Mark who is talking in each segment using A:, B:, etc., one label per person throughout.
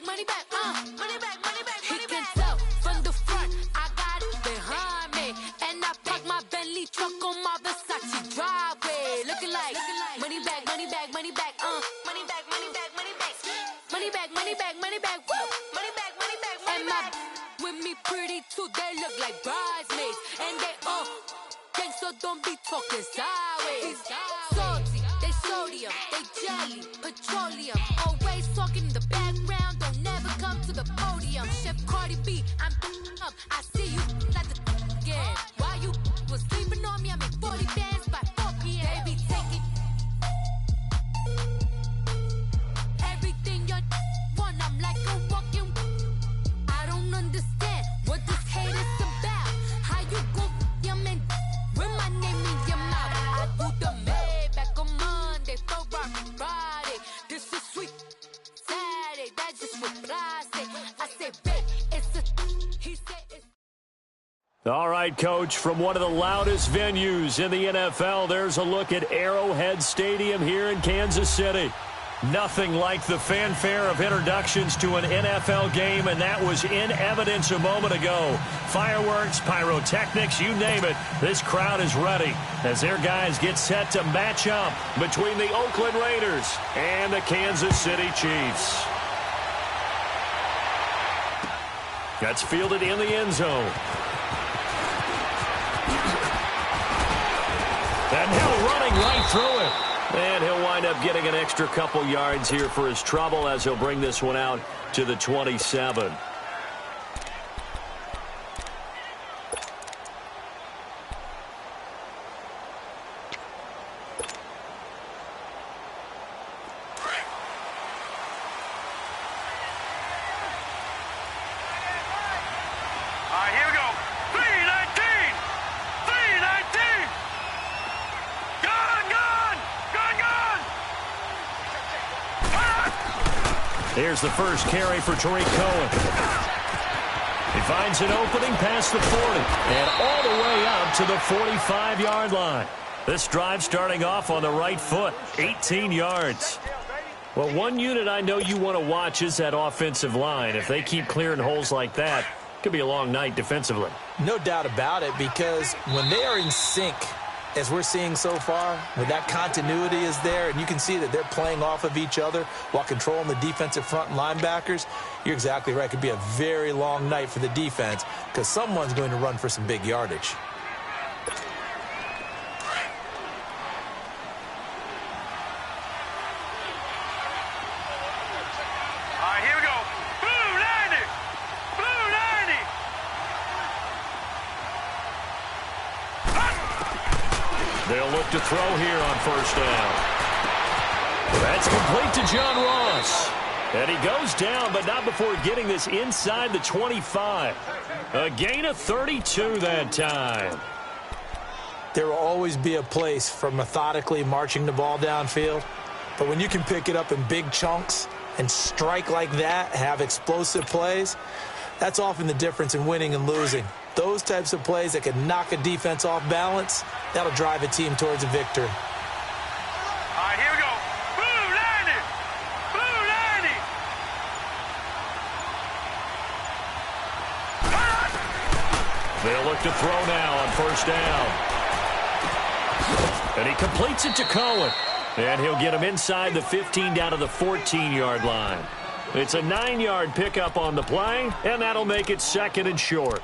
A: money back, money back, money back, money back. He can tell from the front, I got it behind me. And I park my Bentley truck on my Versace driveway. Looking like money back, money back, money back, money back, money back, money back. Money back, money back, money back, woo. Money back, money back, money back. And my with me pretty too, they look like bridesmaids. And they all gang, so don't be talking sideways. Salty, they sodium, they jelly, petroleum. Always talking in the background, don't never come to the podium. Chef Cardi B, I'm up, I see you at the again. While you was sleeping on me, I make 40 bands by 4 p.m. Baby, take it. Everything you want, I'm like a walking. I don't understand what this hate is about. How you go your man with my name in your mouth? I do the Maybach on Monday, Ferrari Friday. This is sweet Saturday, that's just what I say. I say, babe, it's a. He say it's.
B: All right, Coach, from one of the loudest venues in the NFL, there's a look at Arrowhead Stadium here in Kansas City. Nothing like the fanfare of introductions to an NFL game, and that was in evidence a moment ago. Fireworks, pyrotechnics, you name it. This crowd is ready as their guys get set to match up between the Oakland Raiders and the Kansas City Chiefs. That's fielded in the end zone. And Hill running right through it. And he'll wind up getting an extra couple yards here for his trouble as he'll bring this one out to the 27. Here's the first carry for Tariq Cohen. He finds an opening past the 40 and all the way up to the 45-yard line. This drive starting off on the right foot, 18 yards. Well, one unit I know you want to watch is that offensive line. If they keep clearing holes like that, it could be a long night defensively.
C: No doubt about it, because when they are in sync, as we're seeing so far, when that continuity is there and you can see that they're playing off of each other while controlling the defensive front linebackers, you're exactly right. It could be a very long night for the defense because someone's going to run for some big yardage.
B: They'll look to throw here on first down. That's complete to John Ross. And he goes down, but not before getting this inside the 25. A gain of 32 that time.
C: There will always be a place for methodically marching the ball downfield. But when you can pick it up in big chunks and strike like that, have explosive plays, that's often the difference in winning and losing. Those types of plays that can knock a defense off balance, that'll drive a team towards a victory.
D: All right, here we go. Blue 90! Blue 90!
B: They'll look to throw now on first down. And he completes it to Cohen. And he'll get him inside the 15 down to the 14-yard line. It's a 9-yard pickup on the play, and that'll make it second and short.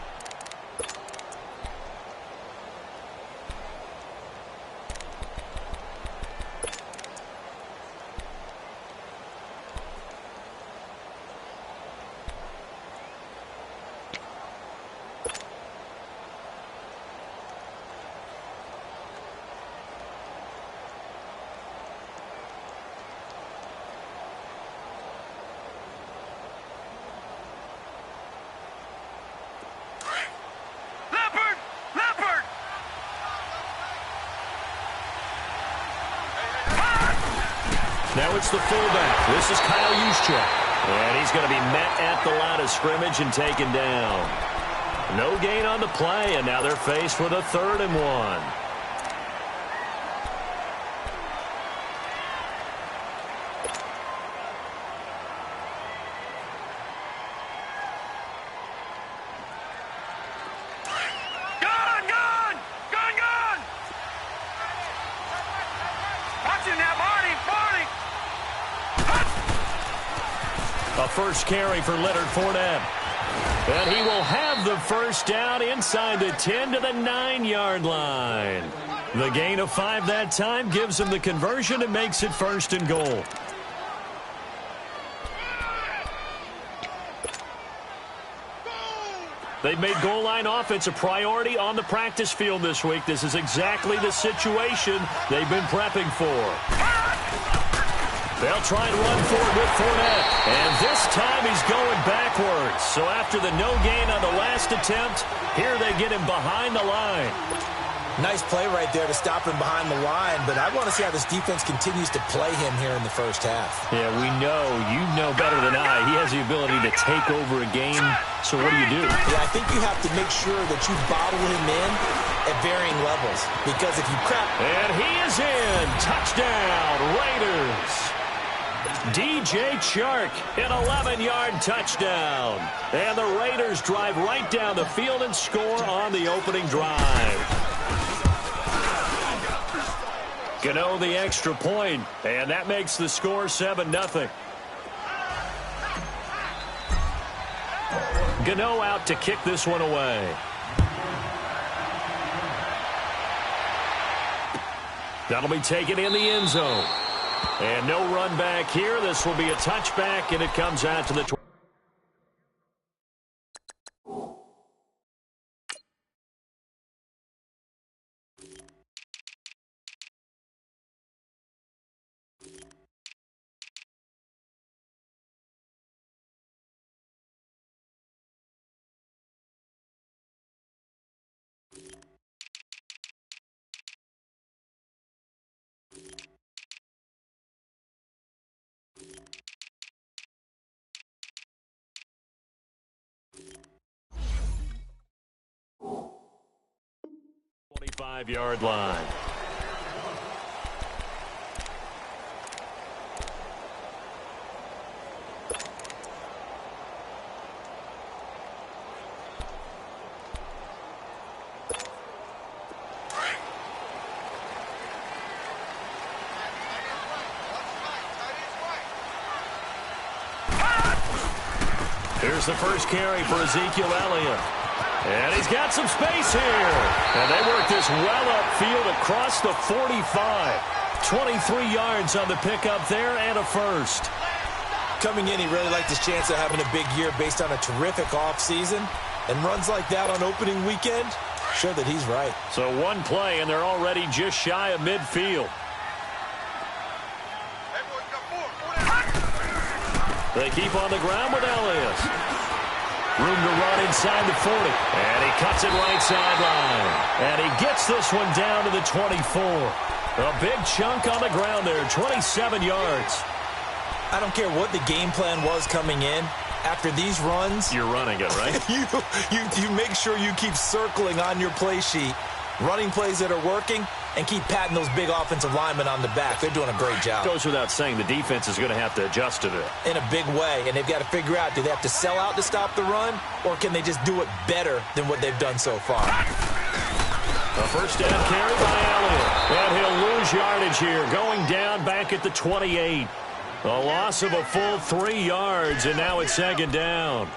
B: Now it's the fullback. This is Kyle Juszczyk. And he's going to be met at the line of scrimmage and taken down. No gain on the play, and now they're faced with a 3rd and 1. A first carry for Leonard Fournette. And he will have the first down inside the 10 to the 9-yard line. The gain of 5 that time gives him the conversion and makes it 1st and goal. They've made goal line offense a priority on the practice field this week. This is exactly the situation they've been prepping for. They'll try and run forward with Fournette. And this time he's going backwards. So after the no gain on the last attempt, here they get him behind the line.
C: Nice play right there to stop him behind the line, but I want to see how this defense continues to play him here in the first half.
B: Yeah, we know. You know better than I. He has the ability to take over a game. So what do you do?
C: Yeah, I think you have to make sure that you bottle him in at varying levels. Because if you crack...
B: And he is in. Touchdown, Raiders. DJ Chark, an 11-yard touchdown. And the Raiders drive right down the field and score on the opening drive. Gano the extra point, and that makes the score 7-0. Gano out to kick this one away. That'll be taken in the end zone. And no run back here. This will be a touchback, and it comes out to the 20. Yard line. Here's the first carry for Ezekiel Elliott. And he's got some space here. And they work this well upfield across the 45. 23 yards on the pickup there and a first.
C: Coming in, he really liked his chance of having a big year based on a terrific offseason. And runs like that on opening weekend show that he's right.
B: So one play, and they're already just shy of midfield. They keep on the ground with Elliott. Room to run inside the 40. And he cuts it right sideline. And he gets this one down to the 24. A big chunk on the ground there, 27 yards.
C: I don't care what the game plan was coming in. After these runs...
B: You're running it, right?
C: you make sure you keep circling on your play sheet, running plays that are working, and keep patting those big offensive linemen on the back. They're doing a great job.
B: Goes without saying the defense is going to have to adjust to it.
C: In a big way, and they've got to figure out, do they have to sell out to stop the run, or can they just do it better than what they've done so far?
B: A first down carry by Elliott. And he'll lose yardage here, going down back at the 28. A loss of a full 3 yards, and now it's second down.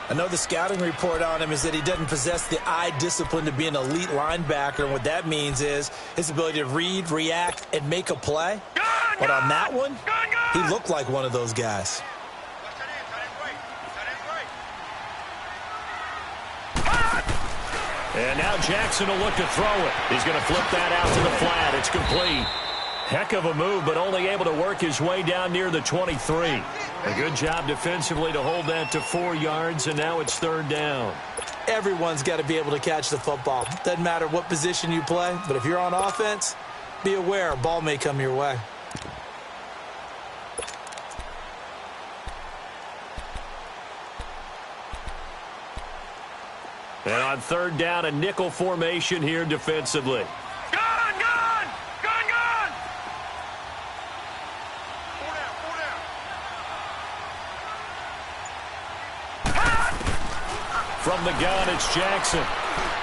C: I know the scouting report on him is that he doesn't possess the eye discipline to be an elite linebacker, and what that means is his ability to read, react, and make a play. But on that one, he looked like one of those guys.
B: And now Jackson will look to throw it. He's going to flip that out to the flat. It's complete. Heck of a move, but only able to work his way down near the 23. A good job defensively to hold that to 4 yards, and now it's third down.
C: Everyone's got to be able to catch the football. Doesn't matter what position you play, but if you're on offense, be aware a ball may come your way.
B: And on third down, a nickel formation here defensively. From the gun, it's Jackson.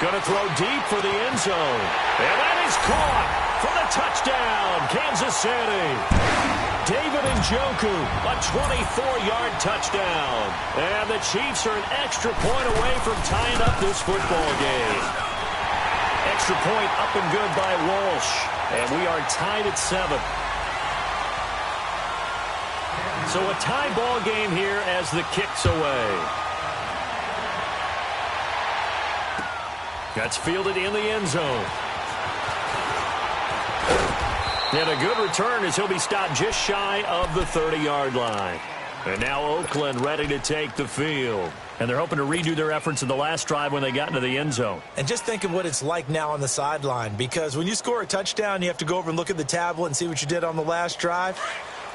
B: Going to throw deep for the end zone. And that is caught for the touchdown, Kansas City. David Njoku, a 24-yard touchdown. And the Chiefs are an extra point away from tying up this football game. Extra point up and good by Walsh. And we are tied at 7. So a tie ball game here as the kick's away. That's fielded in the end zone. And a good return as he'll be stopped just shy of the 30-yard line. And now Oakland ready to take the field. And they're hoping to redo their efforts in the last drive when they got into the end zone.
C: And just think of what it's like now on the sideline, because when you score a touchdown, you have to go over and look at the tablet and see what you did on the last drive.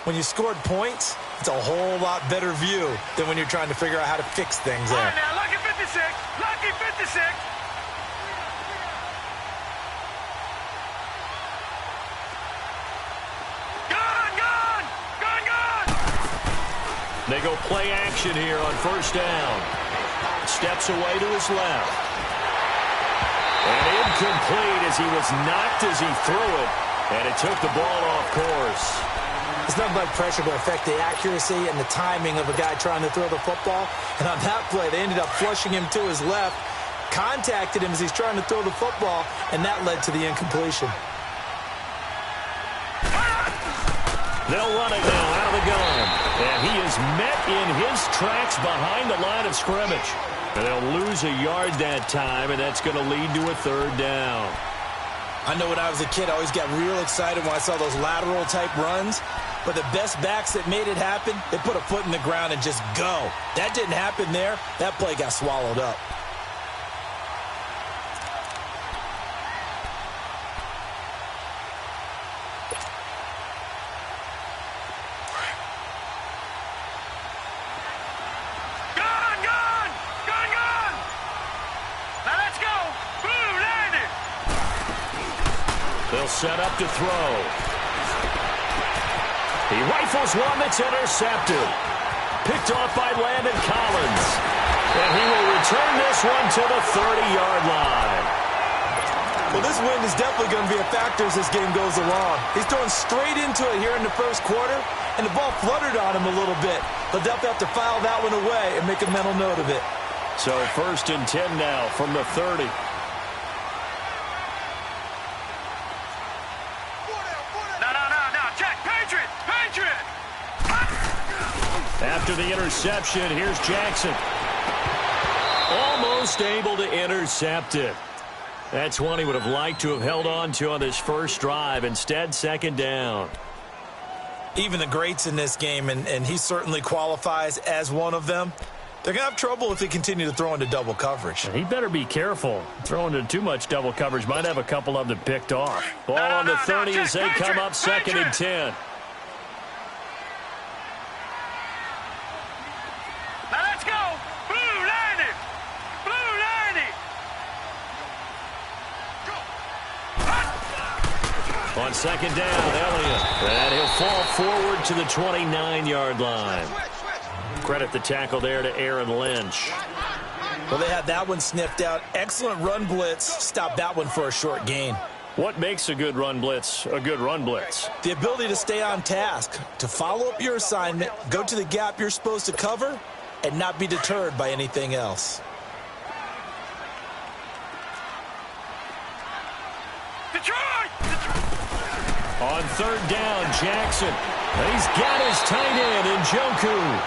C: When you scored points, it's a whole lot better view than when you're trying to figure out how to fix things there.
D: All right, now, lucky 56. Lucky 56.
B: They go play action here on first down. Steps away to his left. And incomplete as he was knocked as he threw it. And it took the ball off course.
C: It's nothing like pressure to affect the accuracy and the timing of a guy trying to throw the football. And on that play, they ended up flushing him to his left, contacted him as he's trying to throw the football, and that led to the incompletion.
B: They'll run it now out of the gun. And he is met in his tracks behind the line of scrimmage. And they'll lose a yard that time, and that's going to lead to a third down.
C: I know when I was a kid, I always got real excited when I saw those lateral-type runs. But the best backs that made it happen, they put a foot in the ground and just go. That didn't happen there. That play got swallowed up.
B: Set up to throw. He rifles one that's intercepted. Picked off by Landon Collins. And he will return this one to the 30-yard line.
C: Well, this wind is definitely going to be a factor as this game goes along. He's throwing straight into it here in the first quarter, and the ball fluttered on him a little bit. They'll definitely have to file that one away and make a mental note of it.
B: So 1st and 10 now from the 30. After the interception, here's Jackson. Almost able to intercept it. That's one he would have liked to have held on to on this first drive. Instead, 2nd down.
C: Even the greats in this game, and he certainly qualifies as one of them, they're going to have trouble if they continue to throw into double coverage.
B: He better be careful. Throwing into too much double coverage might have a couple of them picked off. Ball on the 30 as they come up 2nd and 10. On 2nd down, Elliott. And he'll fall forward to the 29-yard line. Credit the tackle there to Aaron Lynch.
C: Well, they had that one sniffed out. Excellent run blitz. Stopped that one for a short gain.
B: What makes a good run blitz a good run blitz?
C: The ability to stay on task, to follow up your assignment, go to the gap you're supposed to cover, and not be deterred by anything else.
B: On 3rd down, Jackson. And he's got his tight end, Njoku.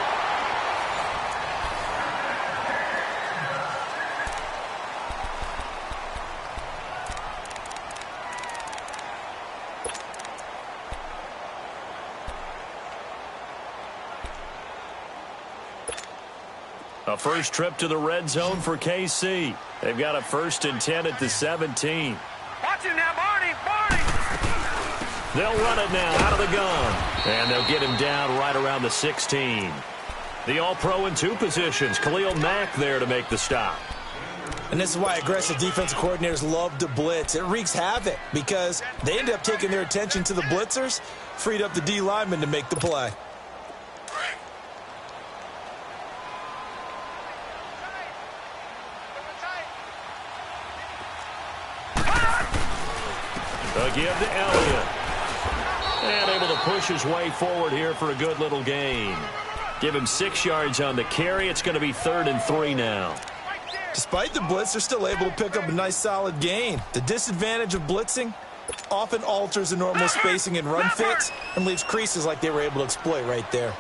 B: A first trip to the red zone for KC. They've got a 1st and 10 at the 17.
D: Watch him now, Barney.
B: They'll run it now out of the gun. And they'll get him down right around the 16. The All-Pro in 2 positions. Khalil Mack there to make the stop.
C: And this is why aggressive defensive coordinators love to blitz. It wreaks havoc because they end up taking their attention to the blitzers, freed up the D lineman to make the play.
B: They'll give to Elliott. And able to push his way forward here for a good little gain. Give him 6 yards on the carry. It's going to be 3rd and 3 now.
C: Despite the blitz, they're still able to pick up a nice solid gain. The disadvantage of blitzing often alters the normal spacing and run fits and leaves creases like they were able to exploit right there.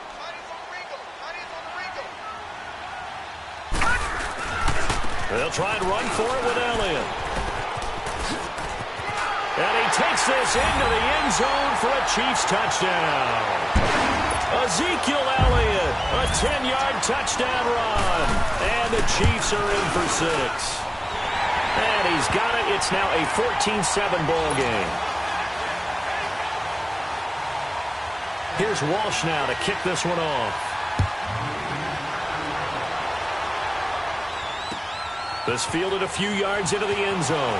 B: They'll try and run for it with Elliott. And he takes this into the end zone for a Chiefs touchdown. Ezekiel Elliott, a 10-yard touchdown run. And the Chiefs are in for 6. And he's got it. It's now a 14-7 ball game. Here's Walsh now to kick this one off. This fielded a few yards into the end zone.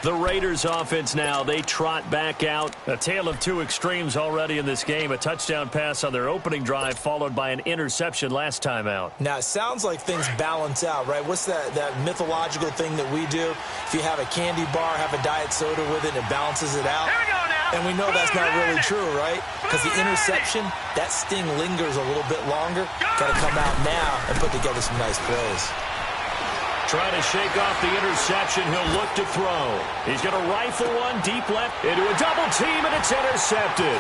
B: The Raiders offense now, they trot back out. A tale of two extremes already in this game. A touchdown pass on their opening drive followed by an interception last time out.
C: Now, it sounds like things balance out, right? What's that mythological thing that we do? If you have a candy bar, have a diet soda with it, and it balances it out.
D: Here we go now.
C: And we know that's not really true, right? Because the interception, that sting lingers a little bit longer. Got to come out now and put together some nice plays.
B: Trying to shake off the interception. He'll look to throw. He's going to rifle one deep left into a double team, and it's intercepted.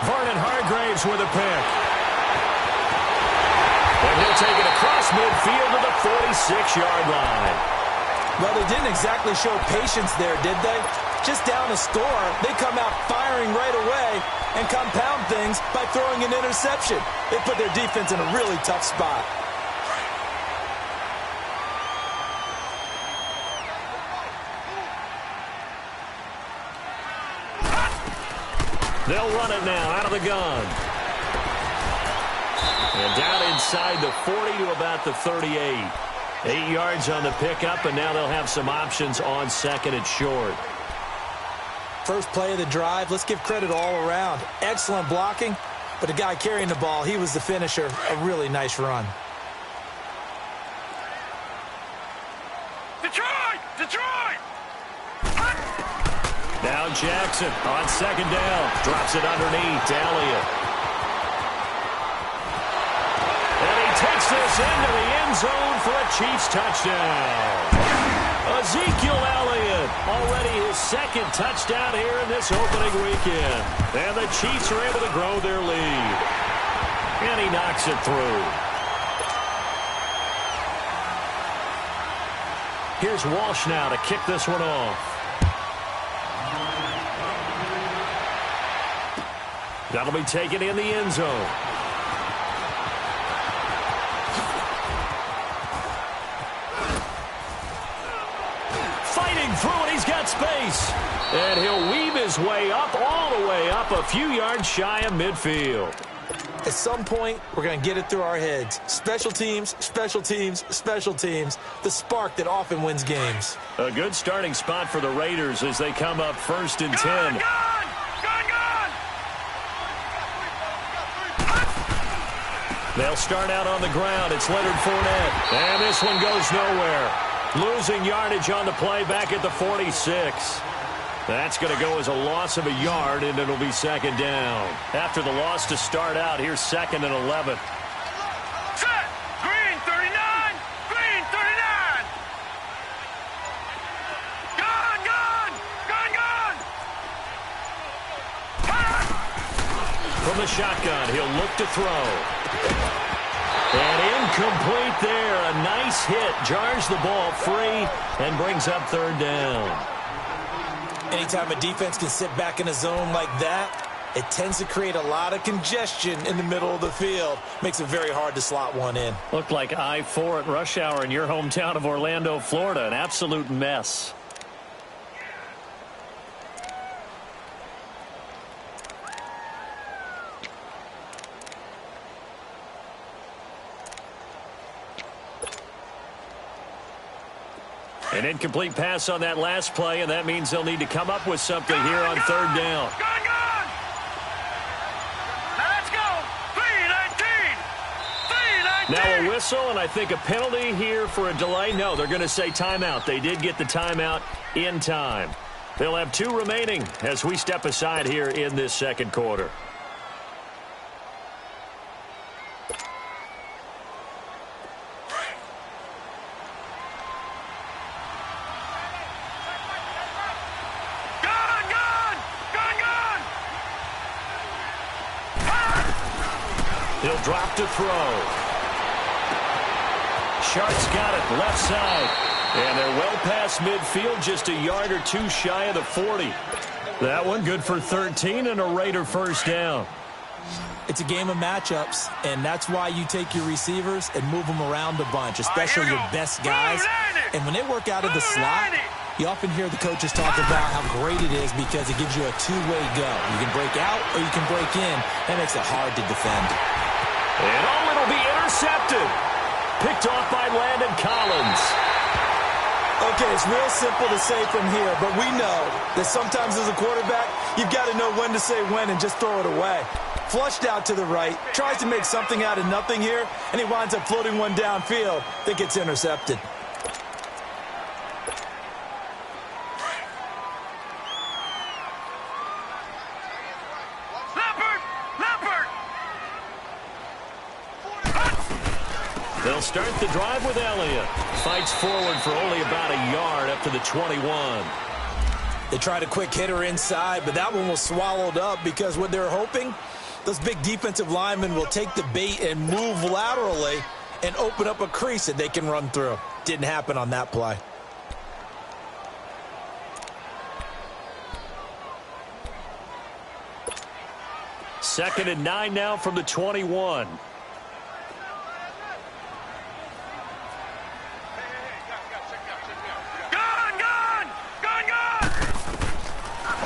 B: Vernon Hargreaves with a pick. And he'll take it across midfield to the 46-yard line.
C: Well, they didn't exactly show patience there, did they? Just down a score, they come out firing right away and compound things by throwing an interception. They put their defense in a really tough spot.
B: They'll run it now out of the gun. And down inside the 40 to about the 38. 8 yards on the pickup, and now they'll have some options on second and short.
C: First play of the drive, let's give credit all around. Excellent blocking, but the guy carrying the ball, he was the finisher. A really nice run.
D: Detroit! Detroit!
B: Now Jackson on second down. Drops it underneath to Elliott. And he takes this into the end zone for a Chiefs touchdown. Ezekiel Elliott, already his second touchdown here in this opening weekend. And the Chiefs are able to grow their lead. And he knocks it through. Here's Walsh now to kick this one off. That'll be taken in the end zone. Fighting through it, he's got space. And he'll weave his way up, all the way up, a few yards shy of midfield.
C: At some point, we're going to get it through our heads. Special teams, special teams, special teams. The spark that often wins games.
B: A good starting spot for the Raiders as they come up 1st and 10. They'll start out on the ground. It's Leonard Fournette. And this one goes nowhere. Losing yardage on the play back at the 46. That's going to go as a loss of a yard, and it'll be second down. After the loss to start out, here's 2nd and 11.
D: Set! Green 39! Green 39! Gone! Gone! Gone! Gone!
B: From the shotgun, he'll look to throw. And incomplete there. A nice hit. Jars the ball free and brings up 3rd down.
C: Anytime a defense can sit back in a zone like that, it tends to create a lot of congestion in the middle of the field. Makes it very hard to slot one in.
B: Looked like I-4 at rush hour in your hometown of Orlando, Florida. An absolute mess. An incomplete pass on that last play, and that means they'll need to come up with something here on 3rd down.
D: Gone! Gone! Now let's go! 319!
B: Now a whistle, and I think a penalty here for a delay. No, they're going to say timeout. They did get the timeout in time. They'll have 2 remaining as we step aside here in this second quarter. He'll drop to throw. Shart's got it, left side. And they're well past midfield, just a yard or 2 shy of the 40. That one good for 13 and a Raider first down.
C: It's a game of matchups, and that's why you take your receivers and move them around a bunch, especially your best guys. And when they work out of the slot, you often hear the coaches talk about how great it is because it gives you a two-way go. You can break out or you can break in. That makes it hard to defend.
B: And it'll be intercepted. Picked off by Landon Collins.
C: Okay, it's real simple to say from here, but we know that sometimes as a quarterback, you've got to know when to say when and just throw it away. Flushed out to the right, tries to make something out of nothing here, and he winds up floating one downfield that gets intercepted.
B: They'll start the drive with Elliott. Fights forward for only about a yard up to the 21.
C: They tried a quick hitter inside, but that one was swallowed up because what they're hoping, those big defensive linemen will take the bait and move laterally and open up a crease that they can run through. Didn't happen on that play.
B: Second and 9 now from the 21.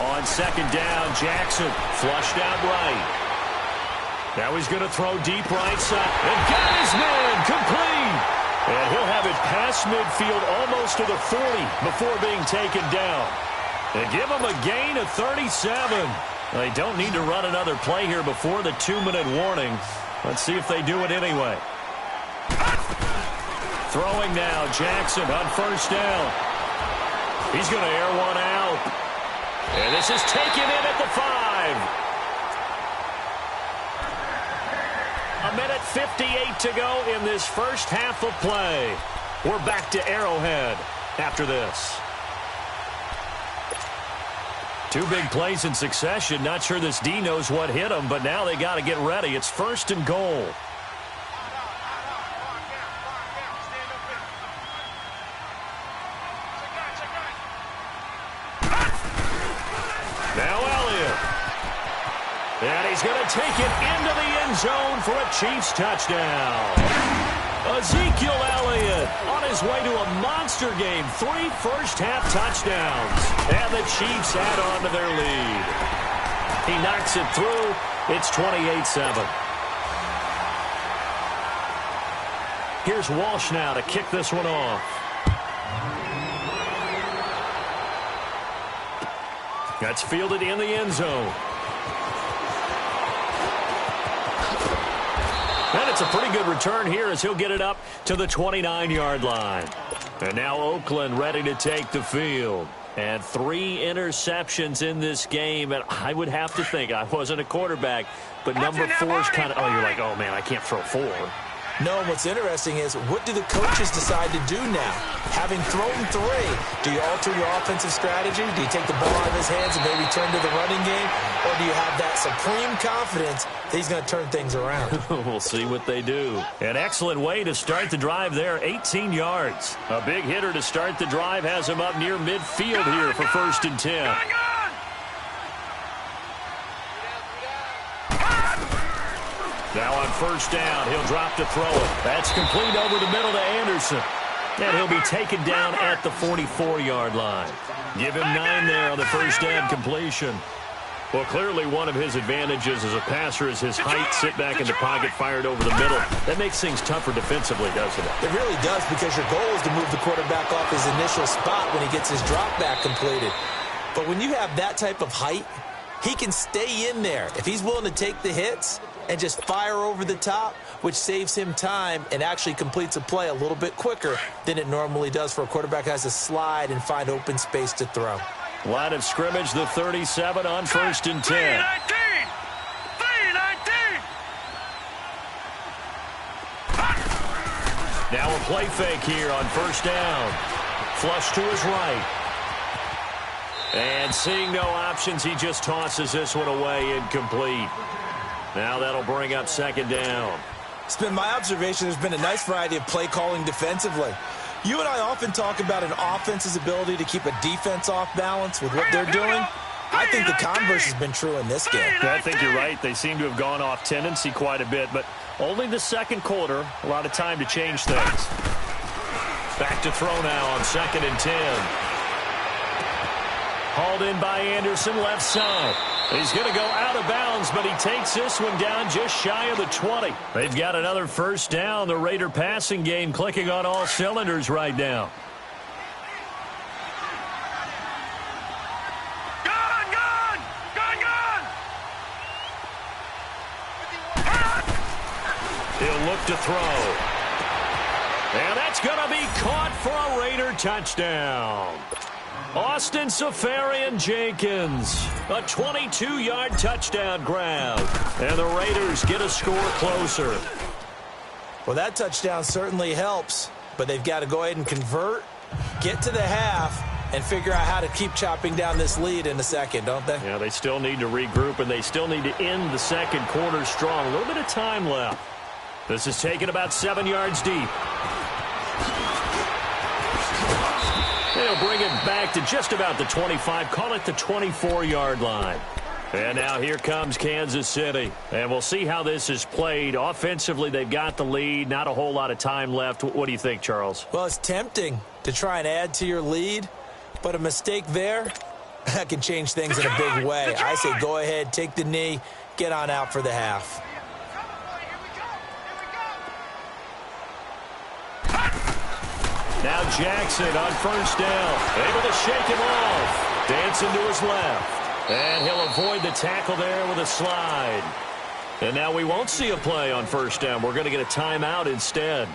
B: On second down, Jackson flushed out right. Now he's going to throw deep right side. And got his man complete. And he'll have it past midfield almost to the 40 before being taken down. They give him a gain of 37. They don't need to run another play here before the 2-minute warning. Let's see if they do it anyway. Throwing now, Jackson on first down. He's going to air one out. And this is taken in at the 5. A minute 58 to go in this first half of play. We're back to Arrowhead after this. 2 big plays in succession. Not sure this D knows what hit him, but now they got to get ready. It's first and goal. Now Elliott. And he's going to take it into the end zone for a Chiefs touchdown. Ezekiel Elliott on his way to a monster game. 3 first-half touchdowns. And the Chiefs add on to their lead. He knocks it through. It's 28-7. Here's Walsh now to kick this one off. That's fielded in the end zone. And it's a pretty good return here as he'll get it up to the 29-yard line. And now Oakland ready to take the field. And 3 interceptions in this game. And I would have to think, I wasn't a quarterback, but number 4 is kind of, oh, you're like, oh, man, I can't throw 4.
C: No, and what's interesting is, what do the coaches decide to do now? Having thrown 3, do you alter your offensive strategy? Do you take the ball out of his hands and maybe turn to the running game? Or do you have that supreme confidence that he's going to turn things around?
B: We'll see what they do. An excellent way to start the drive there, 18 yards. A big hitter to start the drive has him up near midfield here for first and 10. Now on first down, he'll drop to throw it. That's complete over the middle to Anderson. And he'll be taken down at the 44-yard line. Give him 9 there on the first down completion. Well, clearly one of his advantages as a passer is his height. Sit back in the pocket, fired over the middle. That makes things tougher defensively, doesn't it?
C: It really does, because your goal is to move the quarterback off his initial spot when he gets his drop back completed. But when you have that type of height, he can stay in there. If he's willing to take the hits, and just fire over the top, which saves him time and actually completes a play a little bit quicker than it normally does for a quarterback who has to slide and find open space to throw.
B: Line of scrimmage, the 37 on 1st and 10.
D: 3-19!
B: Now a play fake here on 1st down. Flush to his right. And seeing no options, he just tosses this one away, incomplete. Now that'll bring up 2nd down.
C: It's been my observation there's been a nice variety of play calling defensively. You and I often talk about an offense's ability to keep a defense off balance with what they're doing. I think the converse has been true in this game.
B: Yeah, I think you're right. They seem to have gone off tendency quite a bit, but only the 2nd quarter. A lot of time to change things. Back to throw now on 2nd and 10. Hauled in by Anderson, left side. He's going to go out of bounds, but he takes this one down just shy of the 20. They've got another 1st down. The Raider passing game clicking on all cylinders right now. He'll look to throw. And that's going to be caught for a Raider touchdown. Austin Safarian-Jenkins, a 22-yard touchdown grab. And the Raiders get a score closer.
C: Well, that touchdown certainly helps, but they've got to go ahead and convert, get to the half, and figure out how to keep chopping down this lead in the second, don't they?
B: Yeah, they still need to regroup, and they still need to end the 2nd quarter strong. A little bit of time left. This is taken about 7 yards deep. They'll bring it back to just about the 25, call it the 24-yard line. And now here comes Kansas City. And we'll see how this is played. Offensively, they've got the lead. Not a whole lot of time left. What do you think, Charles?
C: Well, it's tempting to try and add to your lead, but a mistake there, that can change things in a big way. I say go ahead, take the knee, get on out for the half.
B: Now Jackson on 1st down. Able to shake him off. Dancing to his left. And he'll avoid the tackle there with a slide. And now we won't see a play on 1st down. We're going to get a timeout instead,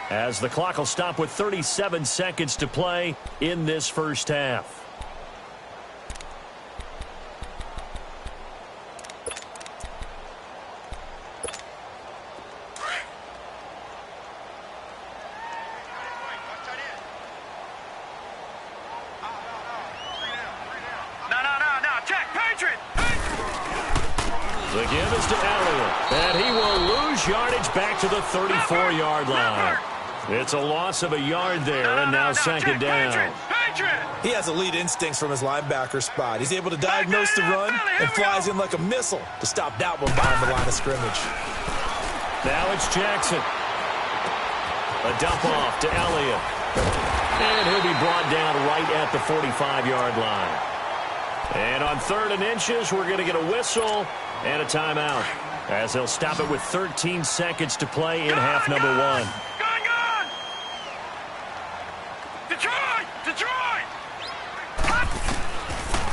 B: as the clock will stop with 37 seconds to play in this 1st half. The give is to Elliott, and he will lose yardage back to the 34-yard line. It's a loss of a yard there, and now 2nd down.
C: He has elite instincts from his linebacker spot. He's able to diagnose the run and flies in like a missile to stop that one behind the line of scrimmage.
B: Now it's Jackson. A dump off to Elliott. And he'll be brought down right at the 45-yard line. And on 3rd and inches, we're going to get a whistle and a timeout, as they'll stop it with 13 seconds to play in half number 1.
D: Detroit!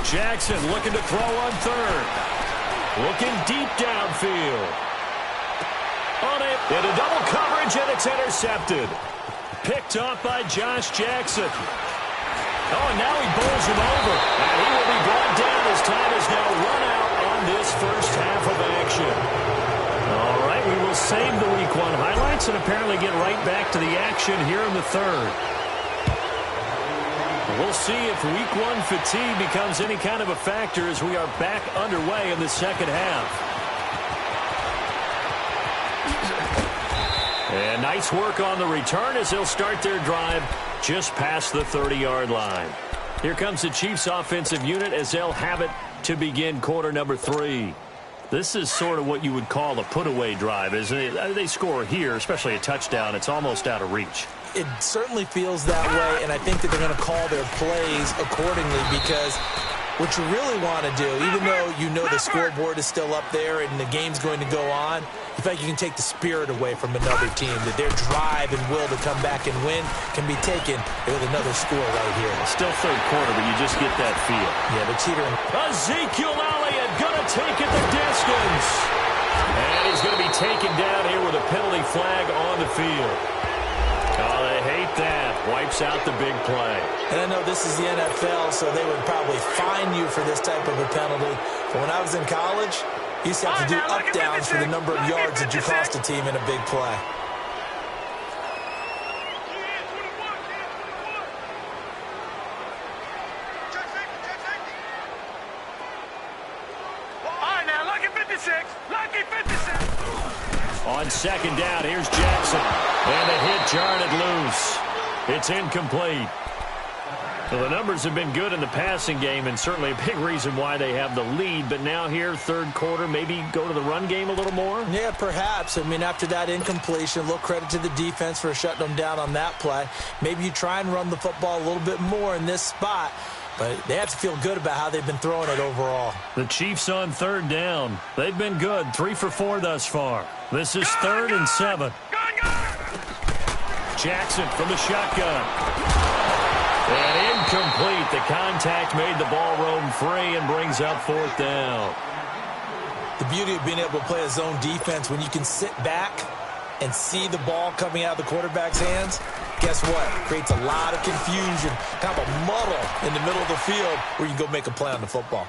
B: Jackson looking to throw on 3rd. Looking deep downfield. On it, into double coverage, and it's intercepted. Picked off by Josh Jackson. Oh, and now he bowls him over. And he will be brought down as time is now run out on this 1st half of action. All right, we will save the Week 1 highlights and apparently get right back to the action here in the 3rd. We'll see if Week 1 fatigue becomes any kind of a factor as we are back underway in the 2nd half. And nice work on the return as they'll start their drive just past the 30-yard line. Here comes the Chiefs offensive unit as they'll have it to begin quarter number 3. This is sort of what you would call a put-away drive, isn't it? They score here, especially a touchdown. It's almost out of reach.
C: It certainly feels that way, and I think that they're going to call their plays accordingly, because what you really want to do, even though you know the scoreboard is still up there and the game's going to go on, you feel like you can take the spirit away from another team, that their drive and will to come back and win can be taken with another score right here.
B: Still 3rd quarter, but you just get that feel.
C: Yeah, they're teetering.
B: Ezekiel Elliott going to take it the distance. And he's going taken down here with a penalty flag on the field. Oh, they hate that. Wipes out the big play.
C: And I know this is the NFL, so they would probably fine you for this type of a penalty. But when I was in college, you used to have to do up-downs for the number of yards that you cost a team in a big play.
B: On second down, here's Jackson. And the hit jarred loose. It's incomplete. So the numbers have been good in the passing game, and certainly a big reason why they have the lead. But now here, third quarter, maybe go to the run game a little more?
C: Yeah, perhaps. I mean, after that incompletion, a little credit to the defense for shutting them down on that play. Maybe you try and run the football a little bit more in this spot. But they have to feel good about how they've been throwing it overall.
B: The Chiefs on third down. They've been good, 3 for 4 thus far. This is 3rd and 7. Jackson from the shotgun. And incomplete. The contact made the ball roam free and brings up 4th down.
C: The beauty of being able to play a zone defense when you can sit back and see the ball coming out of the quarterback's hands, guess what? Creates a lot of confusion, kind of a muddle in the middle of the field where you can go make a play on the football.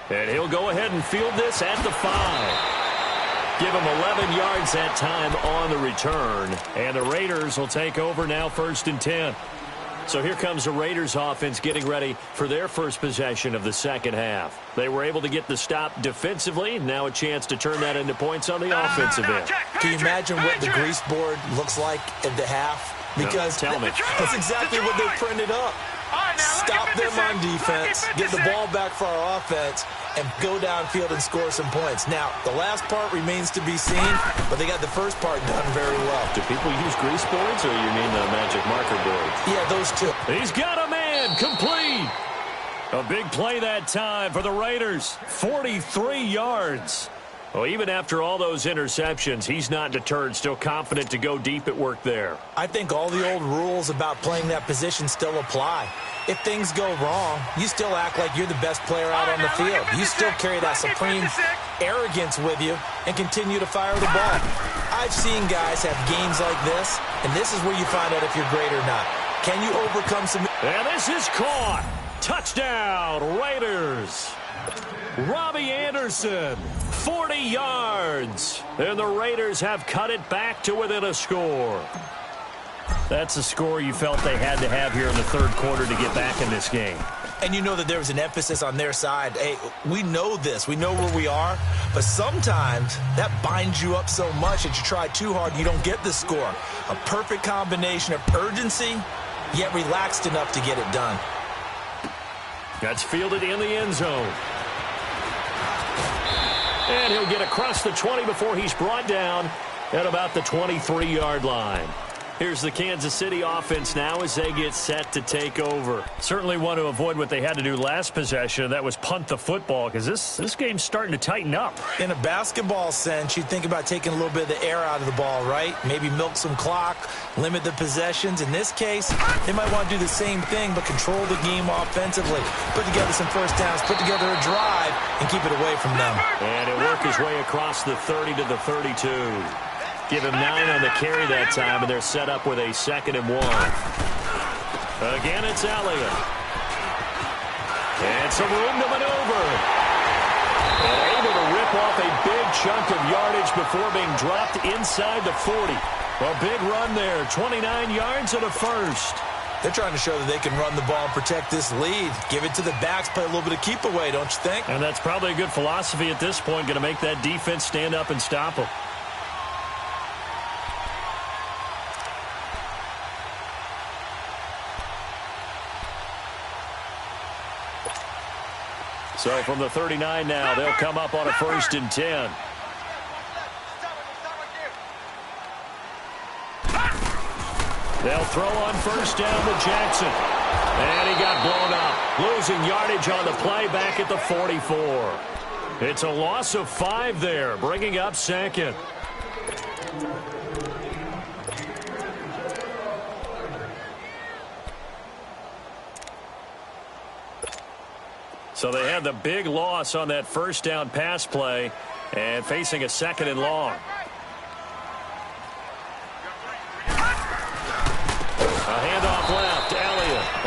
B: And he'll go ahead and field this at the 5. Give him 11 yards that time on the return. And the Raiders will take over now 1st and 10. So here comes the Raiders offense getting ready for their first possession of the second half. They were able to get the stop defensively. Now a chance to turn that into points on the offensive end.
C: Can you imagine what the grease board looks like at the half? Because
B: no, tell me.
C: That's exactly what they printed up. Stop them on defense, get the ball back for our offense, and go downfield and score some points. Now, the last part remains to be seen, but they got the first part done very well.
B: Do people use grease boards, or you mean the magic marker board?
C: Yeah, those two.
B: He's got a man, complete. A big play that time for the Raiders, 43 yards. Well, even after all those interceptions, he's not deterred, still confident to go deep at work there.
C: I think all the old rules about playing that position still apply. If things go wrong, you still act like you're the best player out on the field. You still carry that supreme arrogance with you and continue to fire the ball. I've seen guys have games like this, and this is where you find out if you're great or not. Can you overcome some...
B: And this is caught. Touchdown, Raiders. Robbie Anderson, 40 yards. And the Raiders have cut it back to within a score. That's a score you felt they had to have here in the third quarter to get back in this game.
C: And you know that there was an emphasis on their side. Hey, we know this. We know where we are. But sometimes that binds you up so much that you try too hard, you don't get the score. A perfect combination of urgency, yet relaxed enough to get it done.
B: That's fielded in the end zone. And he'll get across the 20 before he's brought down at about the 23-yard line. Here's the Kansas City offense now as they get set to take over. Certainly want to avoid what they had to do last possession. That was punt the football, because this game's starting to tighten up.
C: In a basketball sense, you think about taking a little bit of the air out of the ball, right? Maybe milk some clock, limit the possessions. In this case, they might want to do the same thing, but control the game offensively. Put together some first downs, put together a drive, and keep it away from them.
B: And it worked his way across the 30 to the 32. Give him 9 on the carry that time, and they're set up with a 2nd and 1. Again, it's Elliott. And some room to maneuver. And able to rip off a big chunk of yardage before being dropped inside the 40. A big run there, 29 yards and a first.
C: They're trying to show that they can run the ball and protect this lead. Give it to the backs, play a little bit of keep away, don't you think?
B: And that's probably a good philosophy at this point, going to make that defense stand up and stop them. So from the 39 now, they'll come up on a 1st and 10. They'll throw on 1st down to Jackson. And he got blown up. Losing yardage on the play back at the 44. It's a loss of 5 there, bringing up 2nd. So they had the big loss on that 1st down pass play and facing a 2nd and long.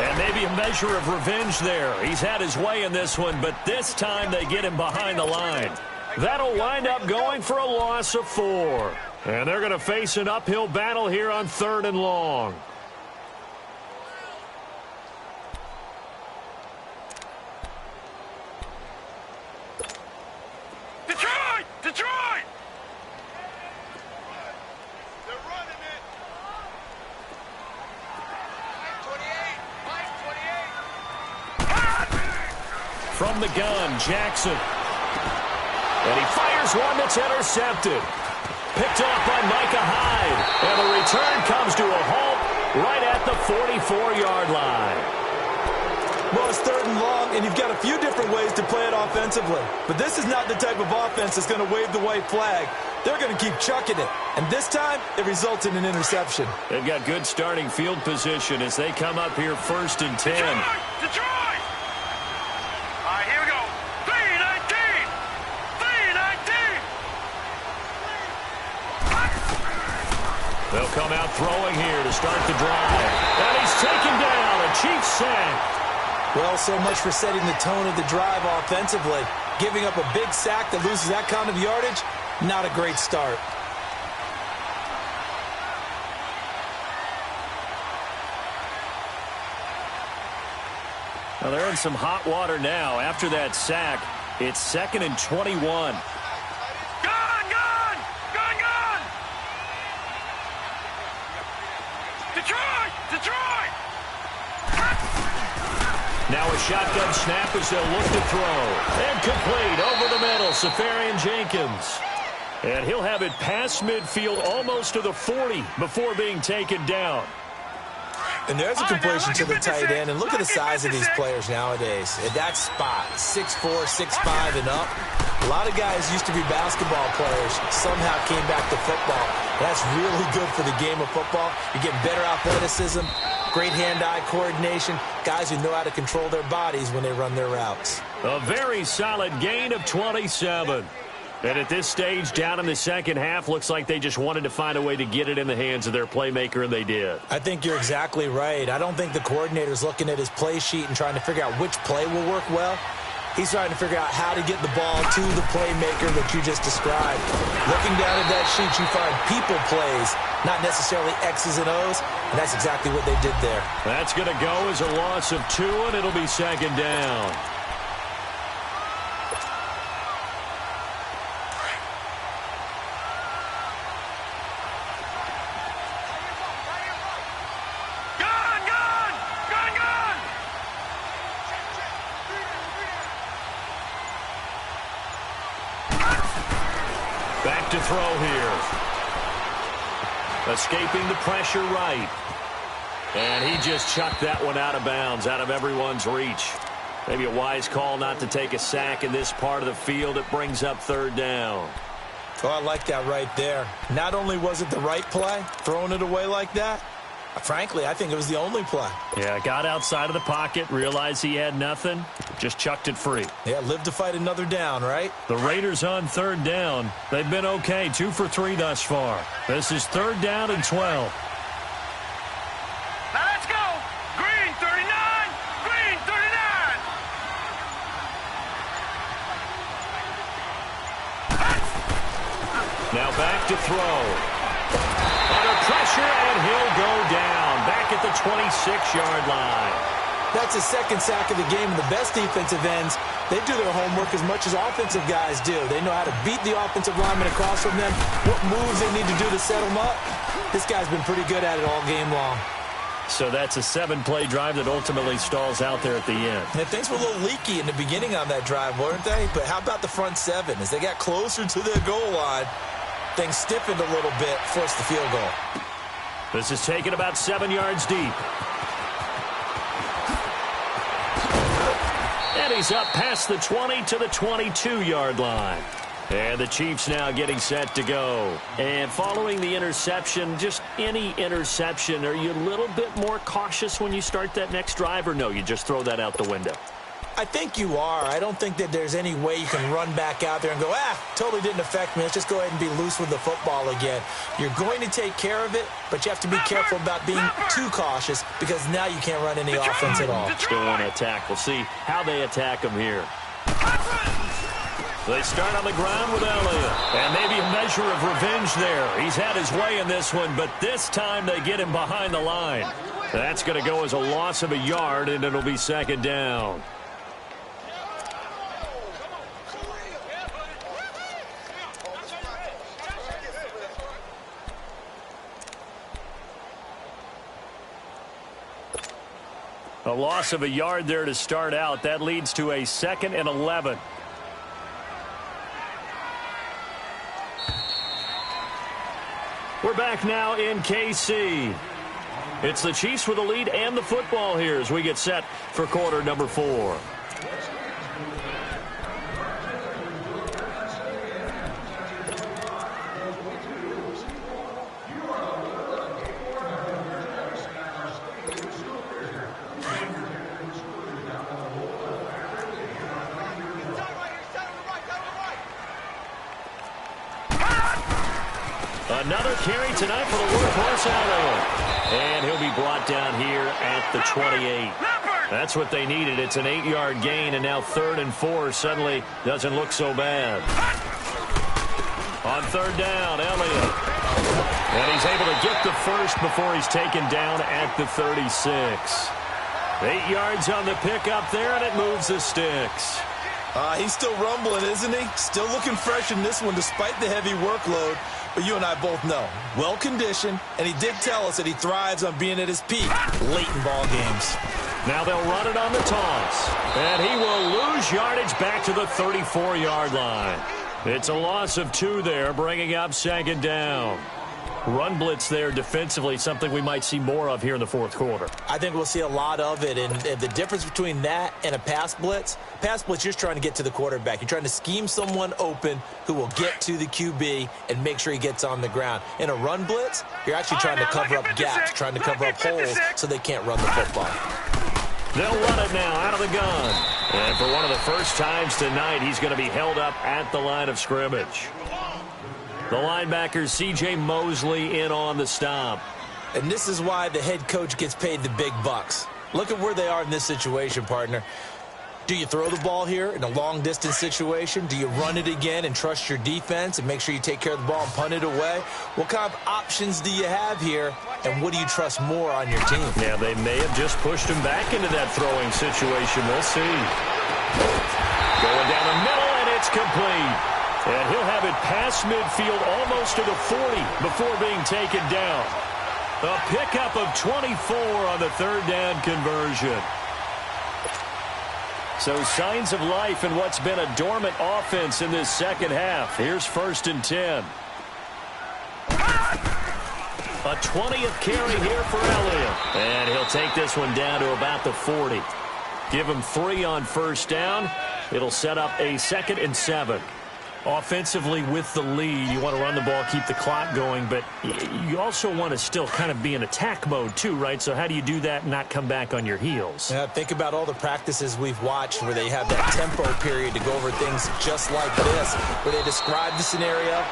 B: And maybe a measure of revenge there. He's had his way in this one, but this time they get him behind the line. That'll wind up going for a loss of 4. And they're going to face an uphill battle here on 3rd and long.
D: Detroit! Detroit! They're running it. Mike 28.
B: From the gun, Jackson. And he fires one that's intercepted. Picked off by Micah Hyde. And the return comes to a halt right at the 44-yard line.
C: Well, it's 3rd and long, and you've got a few different ways to play it offensively. But this is not the type of offense that's going to wave the white flag. They're going to keep chucking it. And this time, it results in an interception.
B: They've got good starting field position as they come up here 1st and 10.
D: Detroit! All right, here we go. 3-19! 3-19!
B: They'll come out throwing here to start the drive. And he's taken down. A Chiefs sack.
C: Well, so much for setting the tone of the drive offensively. Giving up a big sack that loses that kind of yardage, not a great start.
B: Well, they're in some hot water now. After that sack, it's 2nd and 21.
D: Gun! Gun! Gun! Gun! Detroit! Detroit!
B: Now a shotgun snap as they'll look to throw. Incomplete over the middle, Safarian Jenkins. And he'll have it past midfield almost to the 40 before being taken down.
C: And there's a completion to the tight end. And look at the size of these players nowadays. At that spot, 6'4", 6'5", and up. A lot of guys used to be basketball players, somehow came back to football. That's really good for the game of football. You're getting better athleticism, great hand-eye coordination, guys who know how to control their bodies when they run their routes.
B: A very solid gain of 27. And at this stage, down in the second half, looks like they just wanted to find a way to get it in the hands of their playmaker, and they did.
C: I think you're exactly right. I don't think the coordinator's looking at his play sheet and trying to figure out which play will work well. He's trying to figure out how to get the ball to the playmaker that you just described. Looking down at that sheet, you find people plays, not necessarily X's and O's, and that's exactly what they did there.
B: That's going to go as a loss of 2, and it'll be 2nd down. Back to throw here. Escaping the pressure right. And he just chucked that one out of bounds, out of everyone's reach. Maybe a wise call not to take a sack in this part of the field. It brings up 3rd down.
C: Oh, I like that right there. Not only was it the right play, throwing it away like that, frankly, I think it was the only play.
B: Yeah, got outside of the pocket, realized he had nothing, just chucked it free.
C: Yeah, live to fight another down, right?
B: The Raiders on 3rd down. They've been okay, 2 for 3 thus far. This is 3rd down and 12.
D: Now let's go! Green 39! Green 39!
B: Now back to throw. Under pressure, and he'll go down. Back at the 26-yard line.
C: That's his 2nd sack of the game, and the best defensive ends, they do their homework as much as offensive guys do. They know how to beat the offensive lineman across from them, what moves they need to do to set them up. This guy's been pretty good at it all game long.
B: So that's a 7-play drive that ultimately stalls out there at the end.
C: And things were a little leaky in the beginning on that drive, weren't they? But how about the front 7? As they got closer to the goal line, things stiffened a little bit, forced the field goal.
B: This is taken about 7 yards deep. And he's up past the 20 to the 22-yard line. And the Chiefs now getting set to go. And following the interception, just any interception, are you a little bit more cautious when you start that next drive, or no, you just throw that out the window?
C: I think you are. I don't think that there's any way you can run back out there and go, totally didn't affect me. Let's just go ahead and be loose with the football again. You're going to take care of it, but you have to be careful about being too cautious because now you can't run any offense at all.
B: Still want to attack. We'll see how they attack him here. They start on the ground with Elliott. And maybe a measure of revenge there. He's had his way in this one, but this time they get him behind the line. That's going to go as a loss of a yard, and it'll be second down. A loss of a yard there to start out. That leads to a 2nd and 11. We're back now in KC. It's the Chiefs with the lead and the football here as we get set for quarter number 4. Another carry tonight for the workhorse Elliott. And he'll be brought down here at the 28. That's what they needed. It's an 8-yard gain, and now 3rd and 4 suddenly doesn't look so bad. On 3rd down, Elliott. And he's able to get the first before he's taken down at the 36. 8 yards on the pickup there, and it moves the sticks.
C: He's still rumbling, isn't he? Still looking fresh in this one despite the heavy workload. But you and I both know, well-conditioned, and he did tell us that he thrives on being at his peak late in ball games.
B: Now they'll run it on the toss. And he will lose yardage back to the 34-yard line. It's a loss of 2 there, bringing up 2nd down. Run blitz there defensively, something we might see more of here in the 4th quarter.
C: I think we'll see a lot of it, and the difference between that and a pass blitz, you're just trying to get to the quarterback. You're trying to scheme someone open who will get to the QB and make sure he gets on the ground. In a run blitz, you're actually trying to cover up gaps, trying to cover up holes so they can't run the football.
B: They'll run it now out of the gun. And for one of the first times tonight, he's going to be held up at the line of scrimmage. The linebacker, C.J. Mosley, in on the stop.
C: And this is why the head coach gets paid the big bucks. Look at where they are in this situation, partner. Do you throw the ball here in a long-distance situation? Do you run it again and trust your defense and make sure you take care of the ball and punt it away? What kind of options do you have here, and what do you trust more on your team?
B: Yeah, they may have just pushed him back into that throwing situation. We'll see. Going down the middle, and it's complete. And he'll have it past midfield almost to the 40 before being taken down. A pickup of 24 on the 3rd down conversion. So signs of life in what's been a dormant offense in this 2nd half. Here's 1st and 10. A 20th carry here for Elliott. And he'll take this one down to about the 40. Give him 3 on 1st down. It'll set up a 2nd and 7. Offensively with the lead, you want to run the ball, keep the clock going, but you also want to still kind of be in attack mode too, right? So how do you do that and not come back on your heels?
C: Yeah, think about all the practices we've watched where they have that tempo period to go over things just like this, where they describe the scenario,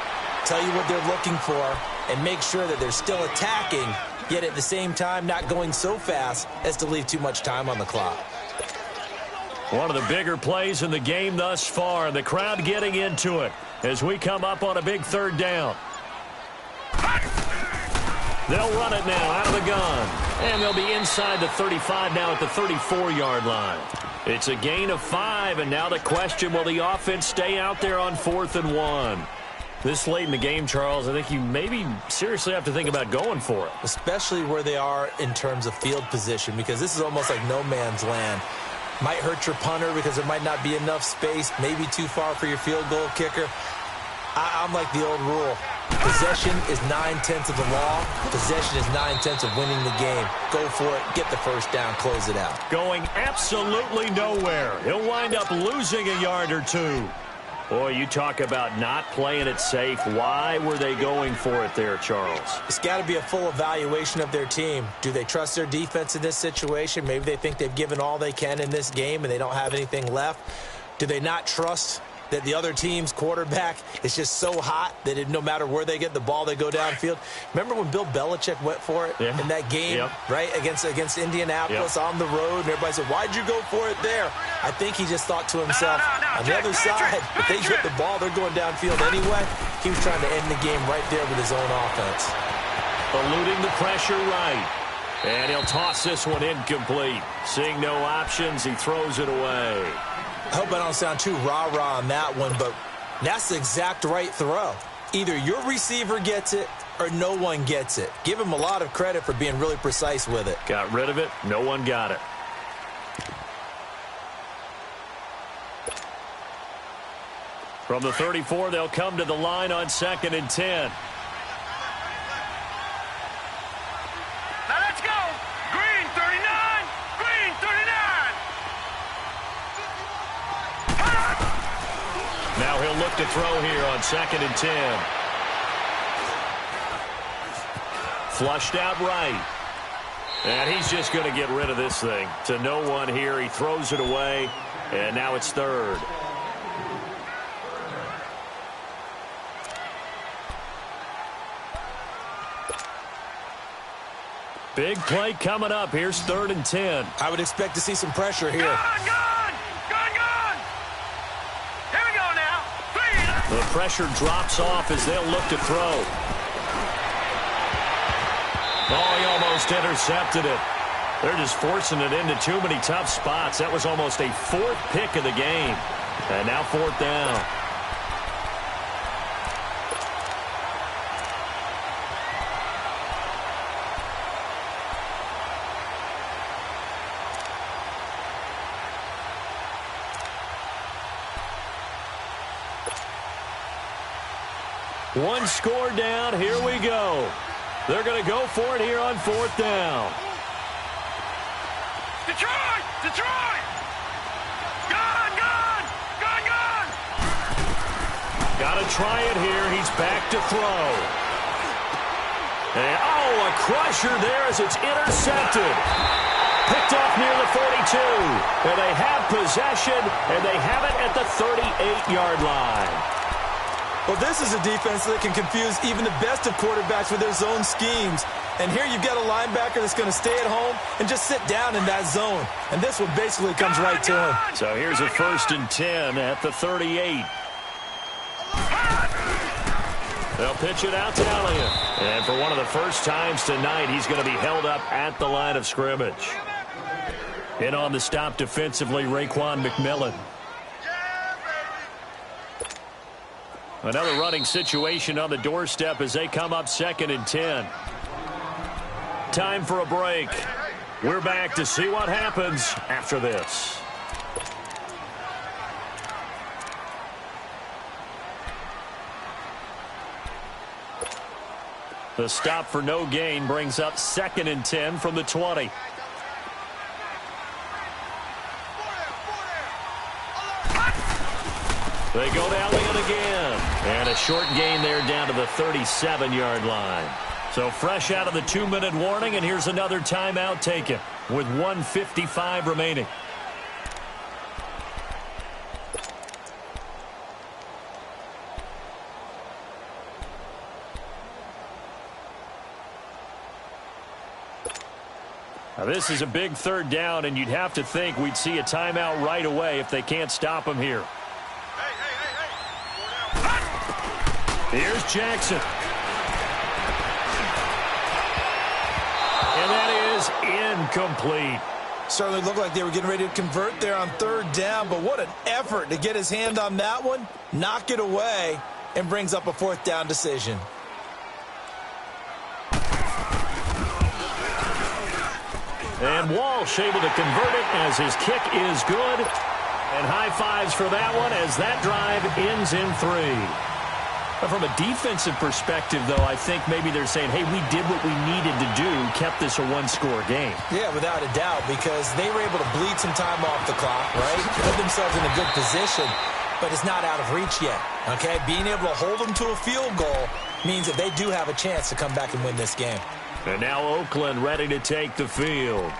C: tell you what they're looking for, and make sure that they're still attacking, yet at the same time not going so fast as to leave too much time on the clock.
B: One of the bigger plays in the game thus far, and the crowd getting into it as we come up on a big 3rd down. They'll run it now out of the gun, and they'll be inside the 35 now at the 34-yard line. It's a gain of 5, and now the question, will the offense stay out there on 4th and 1? This late in the game, Charles, I think you maybe seriously have to think about going for it.
C: Especially where they are in terms of field position, because this is almost like no man's land. Might hurt your punter because there might not be enough space, maybe too far for your field goal kicker. I'm like the old rule. Possession is 9/10 of the law. Possession is 9/10 of winning the game. Go for it. Get the first down. Close it out.
B: Going absolutely nowhere. He'll wind up losing a yard or 2. Boy, you talk about not playing it safe. Why were they going for it there, Charles?
C: It's got to be a full evaluation of their team. Do they trust their defense in this situation? Maybe they think they've given all they can in this game and they don't have anything left. Do they not trust that the other team's quarterback is just so hot that no matter where they get the ball, they go downfield? Remember when Bill Belichick went for it in that game, right, against Indianapolis on the road, and everybody said, why'd you go for it there? I think he just thought to himself, on the other side, if they get the ball, they're going downfield anyway. He was trying to end the game right there with his own offense.
B: Eluding the pressure right. And he'll toss this one incomplete. Seeing no options, he throws it away.
C: I hope I don't sound too rah-rah on that one, but that's the exact right throw. Either your receiver gets it or no one gets it. Give him a lot of credit for being really precise with it.
B: Got rid of it. No one got it. From the 34, they'll come to the line on 2nd and 10.
D: Now let's go. Green 39. Green 39.
B: Now he'll look to throw here on 2nd and 10. Flushed out right. And he's just going to get rid of this thing. To no one here. He throws it away. And now it's 3rd. Big play coming up. Here's 3rd and 10.
C: I would expect to see some pressure here.
D: Gone. Here we go now.
B: The pressure drops off as they'll look to throw. Oh, he almost intercepted it. They're just forcing it into too many tough spots. That was almost a 4th pick of the game. And now 4th down. One score down. Here we go. They're going to go for it here on 4th down.
D: Detroit! Gone!
B: Got to try it here. He's back to throw. And, a crusher there as it's intercepted. Picked off near the 42. And they have possession, and they have it at the 38-yard line.
C: Well, this is a defense that can confuse even the best of quarterbacks with their zone schemes. And here you've got a linebacker that's going to stay at home and just sit down in that zone. And this one basically comes right to him.
B: So here's a 1st and 10 at the 38. They'll pitch it out to Elliott. And for one of the first times tonight, he's going to be held up at the line of scrimmage. In on the stop defensively, Raekwon McMillan. Another running situation on the doorstep as they come up 2nd and 10. Time for a break. We're back to see what happens after this. The stop for no gain brings up 2nd and 10 from the 20. They go to Elliott again. And a short gain there down to the 37-yard line. So fresh out of the 2-minute warning, and here's another timeout taken with 1:55 remaining. Now this is a big 3rd down, and you'd have to think we'd see a timeout right away if they can't stop him here. Here's Jackson. And that is incomplete.
C: Certainly looked like they were getting ready to convert there on 3rd down, but what an effort to get his hand on that one, knock it away, and brings up a 4th down decision.
B: And Walsh able to convert it as his kick is good. And high fives for that one as that drive ends in 3. From a defensive perspective, though, I think maybe they're saying, hey, we did what we needed to do, kept this a 1-score game.
C: Yeah, without a doubt, because they were able to bleed some time off the clock, right? Put themselves in a good position. but it's not out of reach yet, okay? Being able to hold them to a field goal means that they do have a chance to come back and win this game.
B: And now Oakland ready to take the field.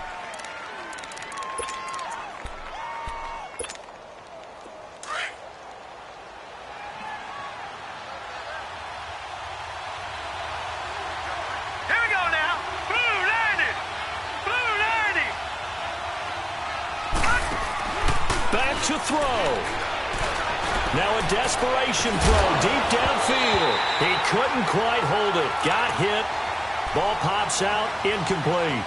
B: To throw. Now a desperation throw deep downfield. He couldn't quite hold it. Got hit. Ball pops out. Incomplete.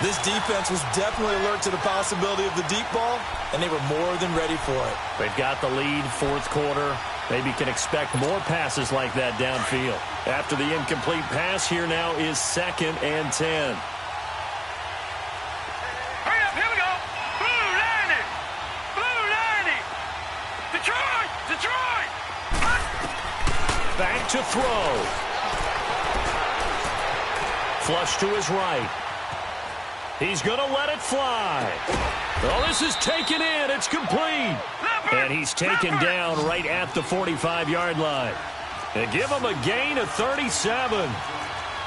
C: This defense was definitely alert to the possibility of the deep ball, and they were more than ready for it.
B: They've got the lead, fourth quarter. Maybe can expect more passes like that downfield. After the incomplete pass, here now is 2nd and 10. Back to throw. Flush to his right. He's going to let it fly. Oh, this is taken in. It's complete. And he's taken down right at the 45-yard line. They give him a gain of 37.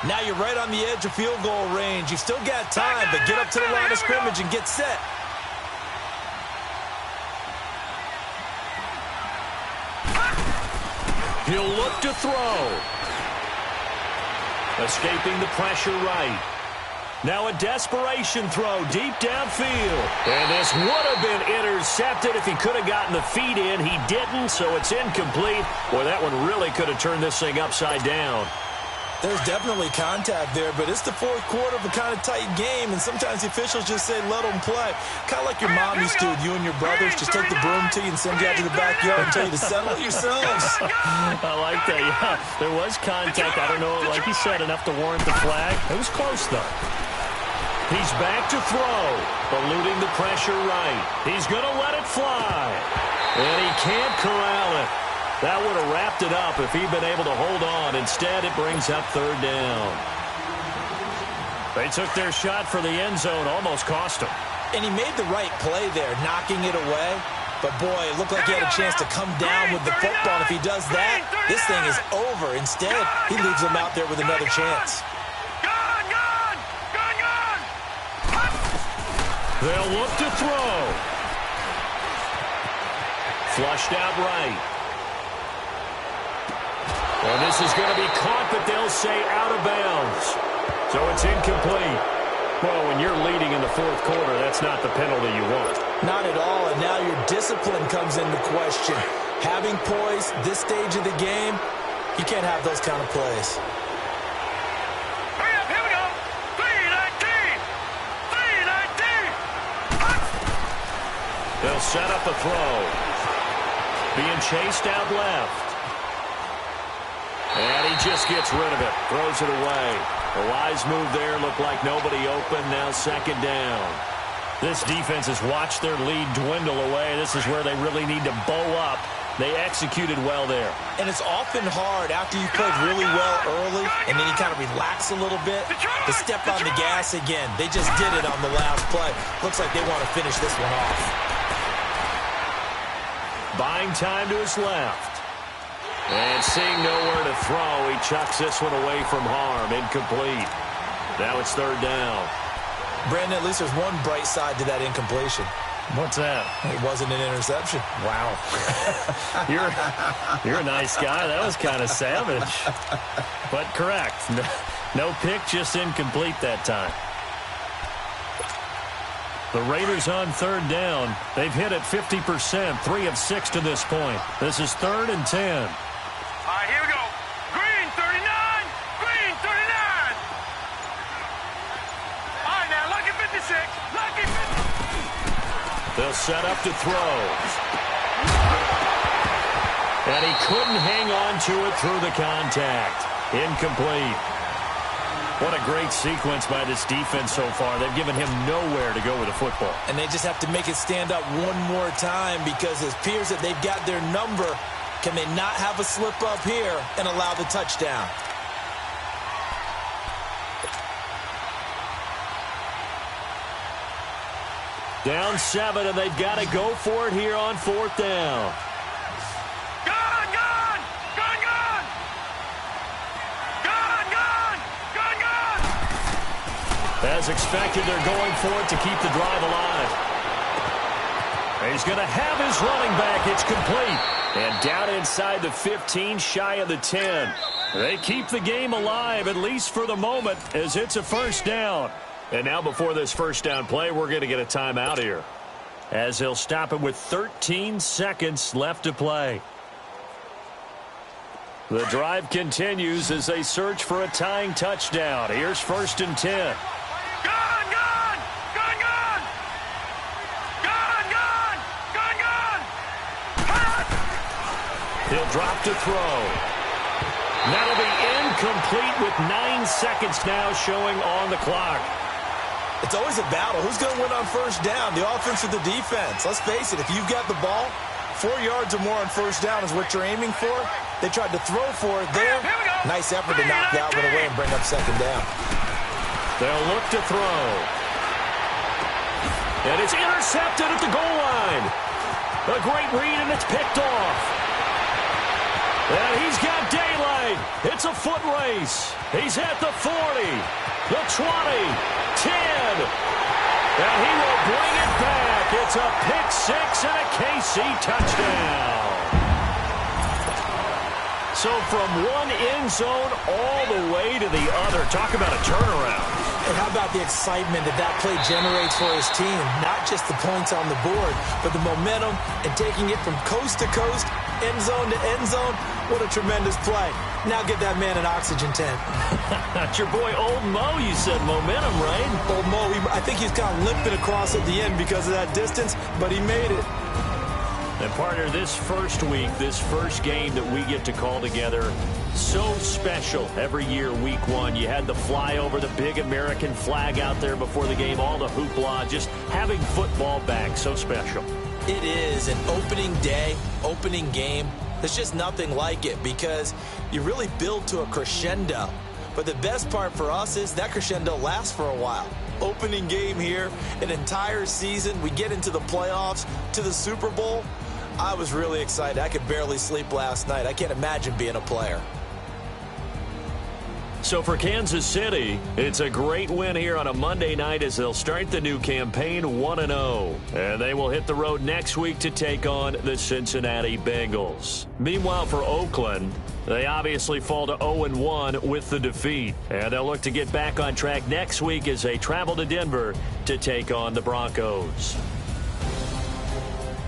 C: Now you're right on the edge of field goal range. You've still got time, but get up to the line of scrimmage and get set.
B: He'll look to throw. Escaping the pressure right. Now a desperation throw deep downfield. And this would have been intercepted if he could have gotten the feet in. He didn't, so it's incomplete. Boy, that one really could have turned this thing upside down.
C: There's definitely contact there, but it's the fourth quarter of a kind of tight game, and sometimes the officials just say, let them play. Kind of like your mom used to with you and your brothers. Just take the broom to you and send you out to the backyard and tell you to settle it yourselves.
B: I like that, yeah. There was contact. I don't know, like you said, enough to warrant the flag. It was close, though. He's back to throw, eluding the pressure right. He's going to let it fly, and he can't corral it. That would have wrapped it up if he'd been able to hold on. Instead, it brings up 3rd down. They took their shot for the end zone, almost cost him.
C: And he made the right play there, knocking it away. But, boy, it looked like he had a chance to come down with the football. And if he does that, this thing is over. Instead, he leaves him out there with another chance.
B: They'll look to throw. Flushed out right. And this is going to be caught, but they'll say out of bounds. So it's incomplete. Well, when you're leading in the fourth quarter, that's not the penalty you want.
C: Not at all, and now your discipline comes into question. Having poise this stage of the game, you can't have those kind of plays.
D: Hurry up, here we go. 3-19.
B: They'll set up a throw. Being chased out left. And he just gets rid of it. Throws it away. A wise move there. Looked like nobody open. Now 2nd down. This defense has watched their lead dwindle away. This is where they really need to bow up. They executed well there.
C: And it's often hard after you've played really well early and then you kind of relax a little bit to step on the gas again. They just did it on the last play. Looks like they want to finish this one off.
B: Buying time to his left. And seeing nowhere to throw, he chucks this one away from harm. Incomplete. Now it's 3rd down.
C: Brandon, at least there's one bright side to that incompletion.
B: What's that?
C: It wasn't an interception.
B: Wow. You're a nice guy. That was kind of savage. But correct. No pick, just incomplete that time. The Raiders on 3rd down. They've hit it 50%, 3 of 6 to this point. This is 3rd and 10.
D: All right, here we go. Green 39. Green 39. All right, now, lucky 56. Lucky 50.
B: They'll set up to throw. And he couldn't hang on to it through the contact. Incomplete. What a great sequence by this defense so far. They've given him nowhere to go with the football.
C: And they just have to make it stand up one more time because it appears that they've got their number. Can they not have a slip up here and allow the touchdown?
B: Down 7, and they've got to go for it here on 4th down.
D: Gun, gun! Gun, gun! Gun, gun! Gun, gun!
B: As expected, they're going for it to keep the drive alive. He's going to have his running back. It's complete. And down inside the 15, shy of the 10. They keep the game alive, at least for the moment, as it's a first down. And now before this first down play, we're going to get a timeout here, as he'll stop it with 13 seconds left to play. The drive continues as they search for a tying touchdown. Here's 1st and 10.
D: Gun, gun! Gun, gun! Gun, gun! Gun, gun! Hot!
B: He'll drop to throw. That'll be incomplete with 9 seconds now showing on the clock.
C: It's always a battle. Who's going to win on first down, the offense or the defense? Let's face it, if you've got the ball, 4 yards or more on first down is what you're aiming for. They tried to throw for it there. Nice effort to knock that one away and bring up second down.
B: They'll look to throw. And it's intercepted at the goal line. A great read, and it's picked off. And he's got daylight. It's a foot race. He's at the 40, the 20, 10. And he will bring it back. It's a pick 6 and a KC touchdown. So from one end zone all the way to the other. Talk about a turnaround.
C: And how about the excitement that play generates for his team? Not just the points on the board, but the momentum and taking it from coast to coast, end zone to end zone. What a tremendous play. Now get that man an oxygen tent.
B: That's your boy Old Mo. You said momentum, right?
C: Old Mo, I think he's kind of limping across at the end because of that distance, but he made it.
B: And partner, this first week, this first game that we get to call together, so special every year, week 1. You had the flyover, the big American flag out there before the game, all the hoopla, just having football back, so special.
C: It is an opening day, opening game. There's just nothing like it because you really build to a crescendo. But the best part for us is that crescendo lasts for a while. Opening game here, an entire season. We get into the playoffs, to the Super Bowl. I was really excited. I could barely sleep last night. I can't imagine being a player.
B: So for Kansas City, it's a great win here on a Monday night as they'll start the new campaign 1-0. And they will hit the road next week to take on the Cincinnati Bengals. Meanwhile, for Oakland, they obviously fall to 0-1 with the defeat. And they'll look to get back on track next week as they travel to Denver to take on the Broncos.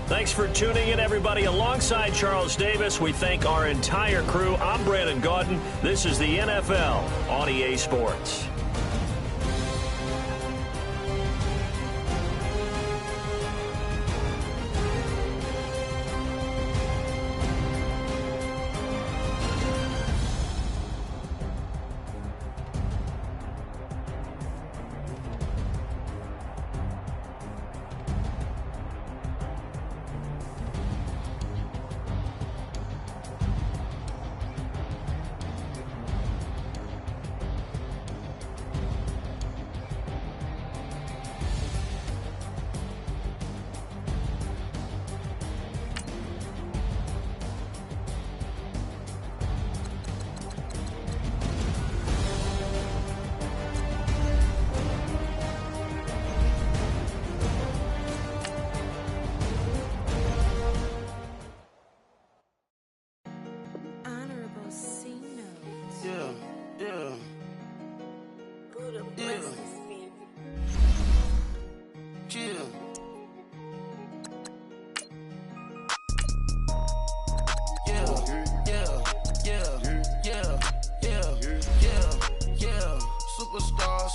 B: Thanks for tuning in, everybody. Alongside Charles Davis, we thank our entire crew. I'm Brandon Gaudin. This is the NFL on EA Sports.
E: Superstar,